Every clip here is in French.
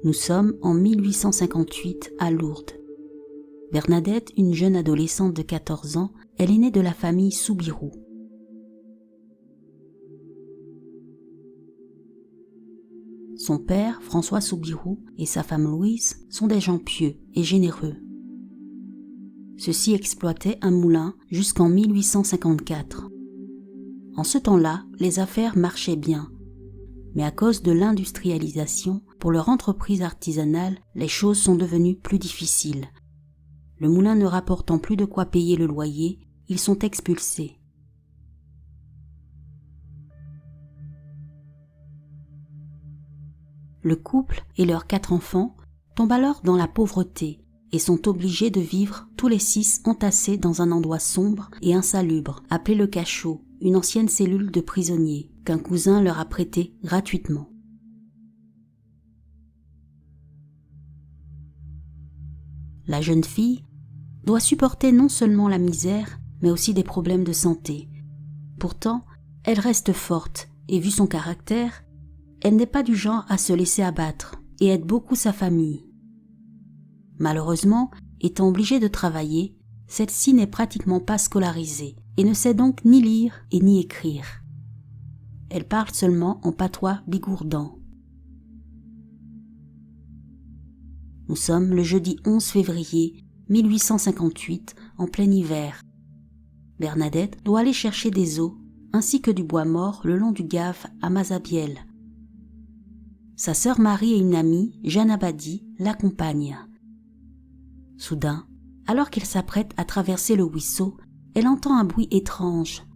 Nous sommes en 1858 à Lourdes. Bernadette, une jeune adolescente de 14 ans, elle est née de la famille Soubirous. Son père, François Soubirous, et sa femme Louise sont des gens pieux et généreux. Ceux-ci exploitaient un moulin jusqu'en 1854. En ce temps-là, les affaires marchaient bien. Mais à cause de l'industrialisation, pour leur entreprise artisanale, les choses sont devenues plus difficiles. Le moulin ne rapportant plus de quoi payer le loyer, ils sont expulsés. Le couple et leurs 4 enfants tombent alors dans la pauvreté et sont obligés de vivre tous les 6 entassés dans un endroit sombre et insalubre, appelé le cachot, une ancienne cellule de prisonniers qu'un cousin leur a prêté gratuitement. La jeune fille doit supporter non seulement la misère, mais aussi des problèmes de santé. Pourtant, elle reste forte et vu son caractère, elle n'est pas du genre à se laisser abattre et aide beaucoup sa famille. Malheureusement, étant obligée de travailler, celle-ci n'est pratiquement pas scolarisée et ne sait donc ni lire et ni écrire. Elle parle seulement en patois bigourdan. Nous sommes le jeudi 11 février 1858, en plein hiver. Bernadette doit aller chercher des os ainsi que du bois mort le long du Gave à Mazabielle. Sa sœur Marie et une amie, Jeanne Abadi, l'accompagnent. Soudain, alors qu'elle s'apprête à traverser le ruisseau, elle entend un bruit étrange.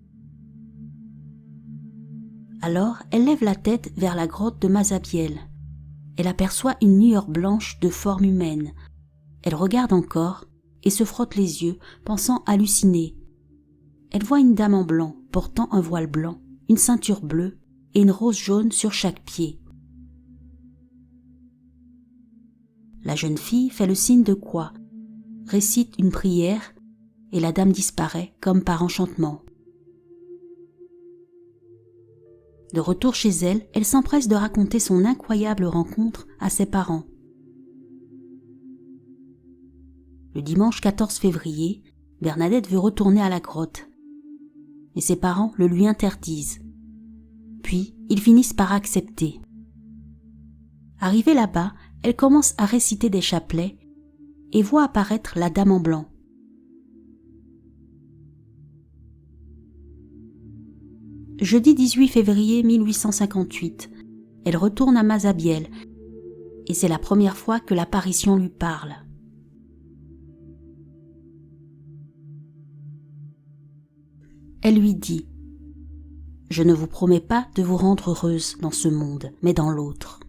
Alors, elle lève la tête vers la grotte de Mazabielle. Elle aperçoit une lueur blanche de forme humaine. Elle regarde encore et se frotte les yeux, pensant halluciner. Elle voit une dame en blanc, portant un voile blanc, une ceinture bleue et une rose jaune sur chaque pied. La jeune fille fait le signe de croix, récite une prière et la dame disparaît comme par enchantement. De retour chez elle, elle s'empresse de raconter son incroyable rencontre à ses parents. Le dimanche 14 février, Bernadette veut retourner à la grotte, mais ses parents le lui interdisent. Puis, ils finissent par accepter. Arrivée là-bas, elle commence à réciter des chapelets et voit apparaître la dame en blanc. Jeudi 18 février 1858, elle retourne à Mazabielle et c'est la première fois que l'apparition lui parle. Elle lui dit « Je ne vous promets pas de vous rendre heureuse dans ce monde, mais dans l'autre.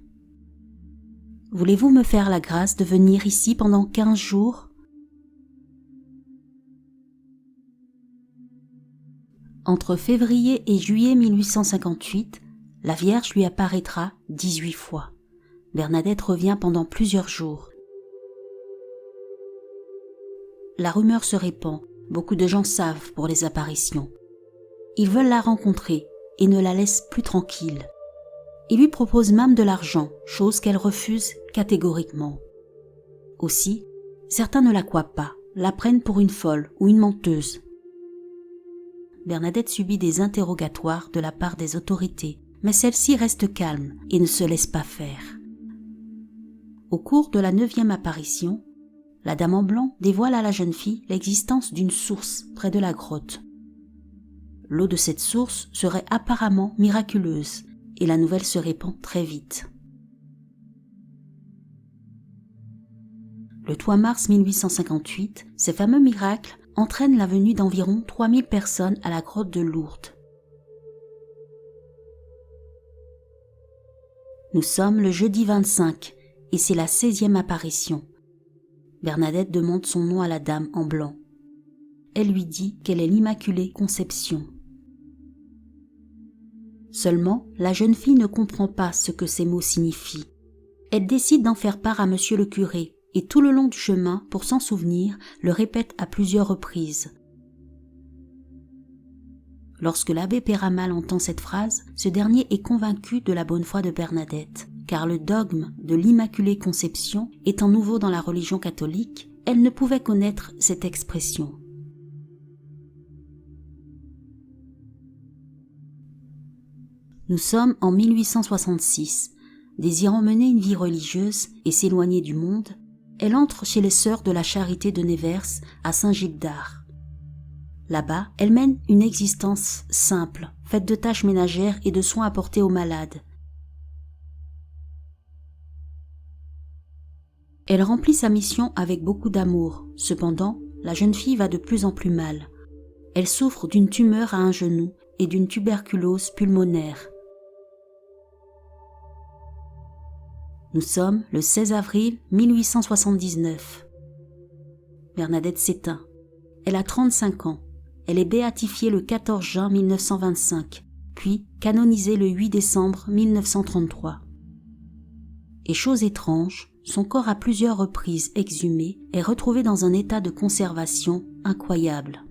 Voulez-vous me faire la grâce de venir ici pendant 15 jours ? » Entre février et juillet 1858, la Vierge lui apparaîtra 18 fois. Bernadette revient pendant plusieurs jours. La rumeur se répand, beaucoup de gens savent pour les apparitions. Ils veulent la rencontrer et ne la laissent plus tranquille. Ils lui proposent même de l'argent, chose qu'elle refuse catégoriquement. Aussi, certains ne la croient pas, la prennent pour une folle ou une menteuse. Bernadette subit des interrogatoires de la part des autorités, mais celle-ci reste calme et ne se laisse pas faire. Au cours de la 9e apparition, la dame en blanc dévoile à la jeune fille l'existence d'une source près de la grotte. L'eau de cette source serait apparemment miraculeuse et la nouvelle se répand très vite. Le 3 mars 1858, ces fameux miracles entraînent la venue d'environ 3000 personnes à la grotte de Lourdes. Nous sommes le jeudi 25 et c'est la 16e apparition. Bernadette demande son nom à la dame en blanc. Elle lui dit qu'elle est l'Immaculée Conception. Seulement, la jeune fille ne comprend pas ce que ces mots signifient. Elle décide d'en faire part à monsieur le curé et tout le long du chemin, pour s'en souvenir, le répète à plusieurs reprises. Lorsque l'abbé Péramal entend cette phrase, ce dernier est convaincu de la bonne foi de Bernadette, car le dogme de l'Immaculée Conception étant nouveau dans la religion catholique, elle ne pouvait connaître cette expression. Nous sommes en 1866. Désirant mener une vie religieuse et s'éloigner du monde, elle entre chez les Sœurs de la Charité de Nevers à Saint-Gilles-d'Ars. Là-bas, elle mène une existence simple, faite de tâches ménagères et de soins apportés aux malades. Elle remplit sa mission avec beaucoup d'amour. Cependant, la jeune fille va de plus en plus mal. Elle souffre d'une tumeur à un genou et d'une tuberculose pulmonaire. Nous sommes le 16 avril 1879. Bernadette s'éteint. Elle a 35 ans. Elle est béatifiée le 14 juin 1925, puis canonisée le 8 décembre 1933. Et chose étrange, son corps à plusieurs reprises exhumé est retrouvé dans un état de conservation incroyable.